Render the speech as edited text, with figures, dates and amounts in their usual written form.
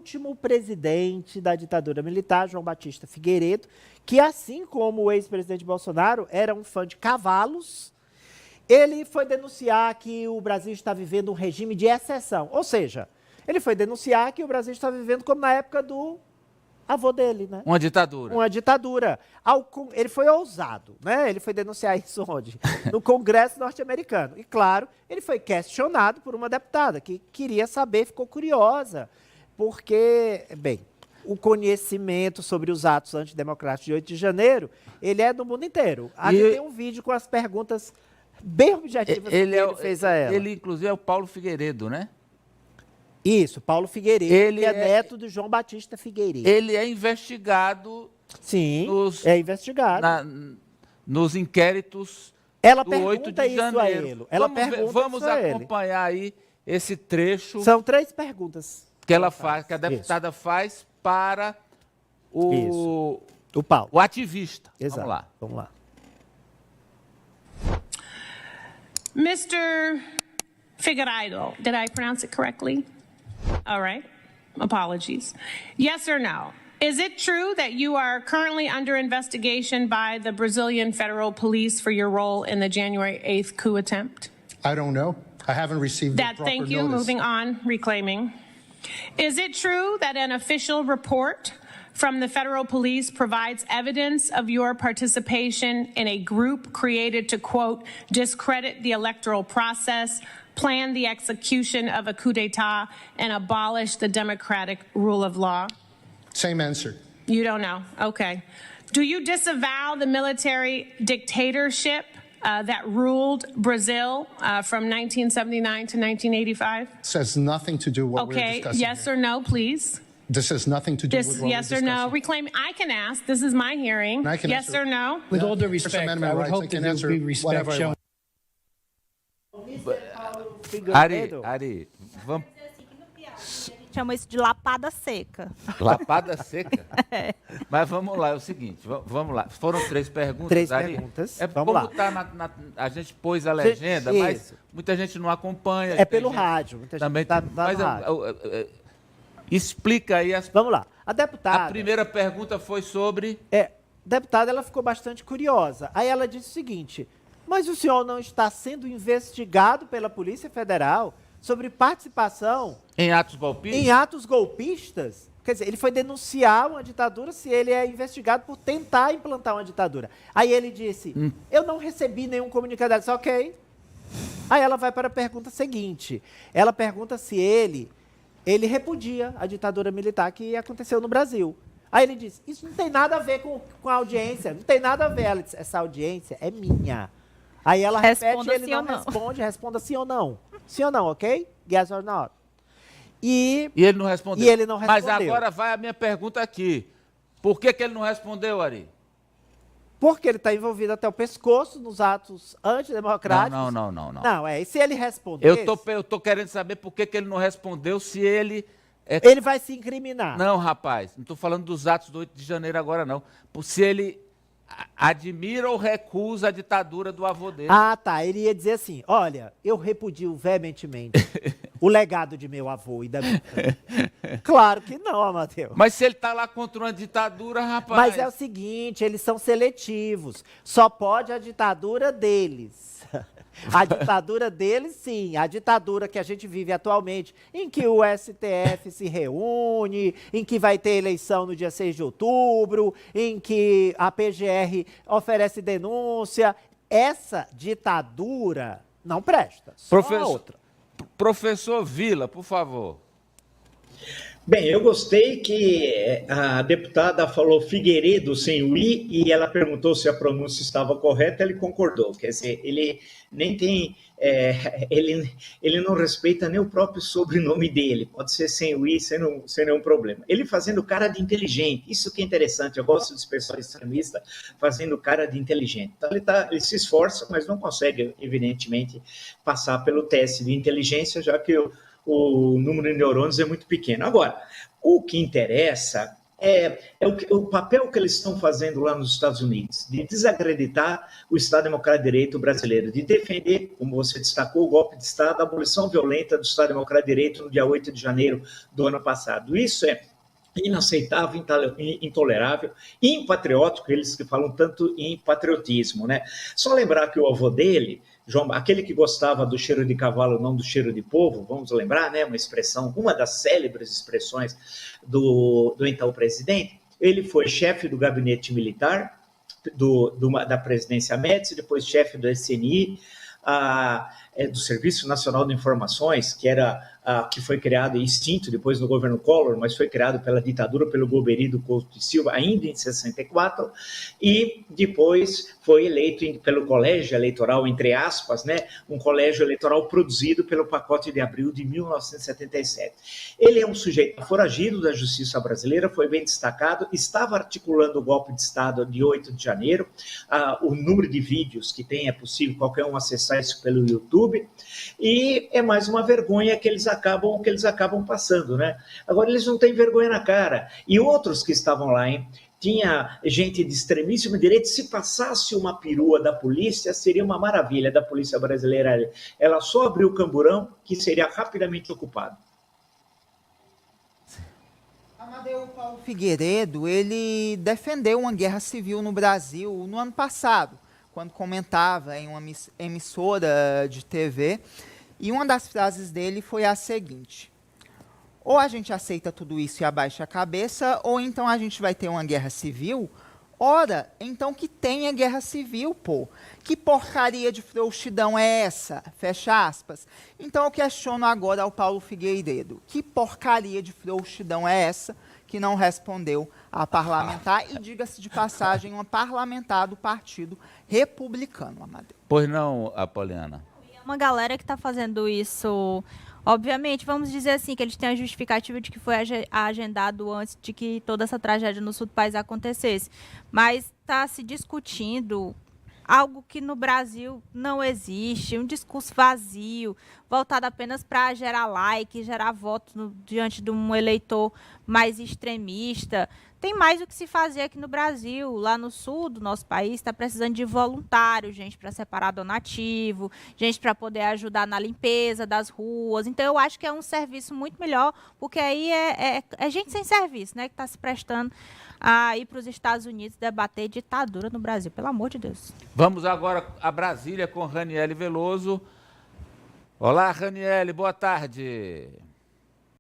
último presidente da ditadura militar, João Batista Figueiredo, que, assim como o ex-presidente Bolsonaro, era um fã de cavalos. Ele foi denunciar que o Brasil está vivendo um regime de exceção. Ou seja, ele foi denunciar que o Brasil está vivendo como na época do avô dele, né? Uma ditadura. Uma ditadura. Ele foi ousado, né? Ele foi denunciar isso onde? No Congresso norte-americano. E, claro, ele foi questionado por uma deputada que queria saber, ficou curiosa, porque, bem, o conhecimento sobre os atos antidemocráticos de 8 de janeiro, ele é do mundo inteiro. Ali tem um vídeo com as perguntas bem objetivas que ele fez a ela. Ele, inclusive, é o Paulo Figueiredo, né? Isso, Paulo Figueiredo, ele que é neto do João Batista Figueiredo. Ele é investigado... Sim, é investigado. Nos inquéritos ela do 8 de janeiro. A ele. Vamos acompanhar aí esse trecho. São 3 perguntas que ela faz, que a deputada faz para o Paulo, o ativista. Exato. Vamos lá. Mr. Figueiredo, did I pronounce it correctly? All right. Apologies. Yes or no? Is it true that you are currently under investigation by the Brazilian Federal Police for your role in the January 8th coup attempt? I don't know. I haven't received the proper Thank you. notice. Moving on, reclaiming. Is it true that an official report from the federal police provides evidence of your participation in a group created to, quote, discredit the electoral process, plan the execution of a coup d'etat, and abolish the democratic rule of law? Same answer. You don't know. Okay. Do you disavow the military dictatorship that ruled Brazil from 1979 to 1985? This has nothing to do with what we're discussing. Okay, yes or no, please. This has nothing to do with what we're Yes or discussing. no? Reclaim. I can ask. This is my hearing. I can Yes answer. or no? With all due First respect, Amendment I would rights, hope I that can there answer would be respect whatever I shown. want. Ari, vamos... Chama isso de lapada seca. Lapada seca? Mas vamos lá, é o seguinte, vamos lá. Foram 3 perguntas, 3 Ari. perguntas, Vamos lá. A gente pôs a legenda, mas muita gente não acompanha. É pelo rádio. Muita gente também tá mas no rádio. Explica aí as... Vamos lá. A deputada... A primeira pergunta foi sobre... A deputada, ela ficou bastante curiosa. Aí ela disse o seguinte, mas o senhor não está sendo investigado pela Polícia Federal sobre participação... Em atos golpistas? Em atos golpistas? Quer dizer, ele foi denunciar uma ditadura se ele é investigado por tentar implantar uma ditadura. Aí ele disse, eu não recebi nenhum comunicado. Ela disse, ok. Aí ela vai para a pergunta seguinte. Ela pergunta se ele repudia a ditadura militar que aconteceu no Brasil. Aí ele diz, isso não tem nada a ver com a audiência, não tem nada a ver. Ela diz, essa audiência é minha. Aí ela repete e ele não responde, responda sim ou não. Sim ou não, ok? Yes or not? E ele não respondeu. Mas respondeu. agora vai a minha pergunta aqui. Por que ele não respondeu, Ari? Porque ele está envolvido até o pescoço nos atos antidemocráticos. Não. Não, e se ele responder... Eu tô querendo saber por que ele não respondeu, se ele... Ele vai se incriminar. Não, rapaz, não estou falando dos atos do 8 de janeiro agora, não. Se ele admira ou recusa a ditadura do avô dele. Ah, tá. Ele ia dizer assim, olha, eu repudio veementemente o legado de meu avô e da minha mãe. Claro que não, Amadeu. Mas se ele está lá contra uma ditadura, rapaz... Mas é o seguinte, eles são seletivos. Só pode a ditadura deles. A ditadura deles, sim. A ditadura que a gente vive atualmente, em que o STF se reúne, em que vai ter eleição no dia 6 de outubro, em que a PGR oferece denúncia. Essa ditadura não presta. Só outra. Professor Vila, por favor. Bem, eu gostei que a deputada falou Figueiredo sem o I e ela perguntou se a pronúncia estava correta, ele concordou. Quer dizer, ele nem tem, ele não respeita nem o próprio sobrenome dele, pode ser sem o I, sem nenhum problema. Ele fazendo cara de inteligente, isso que é interessante, eu gosto desse pessoal extremista fazendo cara de inteligente. Então ele se esforça, mas não consegue, evidentemente, passar pelo teste de inteligência, já que o número de neurônios é muito pequeno. Agora, o que interessa o papel que eles estão fazendo lá nos Estados Unidos, de desacreditar o Estado Democrático de Direito brasileiro, de defender, como você destacou, o golpe de Estado, a abolição violenta do Estado Democrático de Direito no dia 8 de janeiro do ano passado. Isso é inaceitável, intolerável, impatriótico, eles que falam tanto em patriotismo, né? Só lembrar que o avô dele, João, aquele que gostava do cheiro de cavalo, não do cheiro de povo, vamos lembrar, né? Uma das célebres expressões do então presidente, ele foi chefe do gabinete militar da presidência Médici, depois chefe do SNI, do Serviço Nacional de Informações, que foi criado e extinto depois do governo Collor, mas foi criado pela ditadura, pelo Golbery do Couto e Silva, ainda em 64, e depois foi eleito pelo colégio eleitoral, entre aspas, né, um colégio eleitoral produzido pelo pacote de abril de 1977. Ele é um sujeito foragido da justiça brasileira, foi bem destacado, estava articulando o golpe de Estado de 8 de janeiro, o número de vídeos que tem é possível qualquer um acessar isso pelo YouTube, e é mais uma vergonha que eles acabam passando, né? Agora eles não têm vergonha na cara. E outros que estavam lá, hein? Tinha gente de extremíssima direita, se passasse uma perua da polícia, seria uma maravilha da polícia brasileira. Ela só abriu o camburão, que seria rapidamente ocupado. Amadeu Paulo Figueiredo, ele defendeu uma guerra civil no Brasil no ano passado, quando comentava em uma emissora de TV, e uma das frases dele foi a seguinte: ou a gente aceita tudo isso e abaixa a cabeça, ou então a gente vai ter uma guerra civil. Ora, então que tenha guerra civil, pô. Que porcaria de frouxidão é essa? Fecha aspas. Então eu questiono agora ao Paulo Figueiredo. Que porcaria de frouxidão é essa que não respondeu a parlamentar? E diga-se de passagem, uma parlamentar do Partido Republicano, Amadeu. Pois não, Apoliana. Uma galera que está fazendo isso, obviamente, vamos dizer assim, que eles têm a justificativa de que foi agendado antes de que toda essa tragédia no sul do país acontecesse. Mas está se discutindo algo que no Brasil não existe, um discurso vazio, voltado apenas para gerar like, gerar voto diante de um eleitor mais extremista. Tem mais o que se fazer aqui no Brasil. Lá no sul do nosso país está precisando de voluntários, gente para separar donativo, gente para poder ajudar na limpeza das ruas. Então eu acho que é um serviço muito melhor, porque aí é gente sem serviço, né, que está se prestando a ir para os Estados Unidos debater ditadura no Brasil, pelo amor de Deus. Vamos agora a Brasília com Raniele Veloso. Olá, Raniele, boa tarde.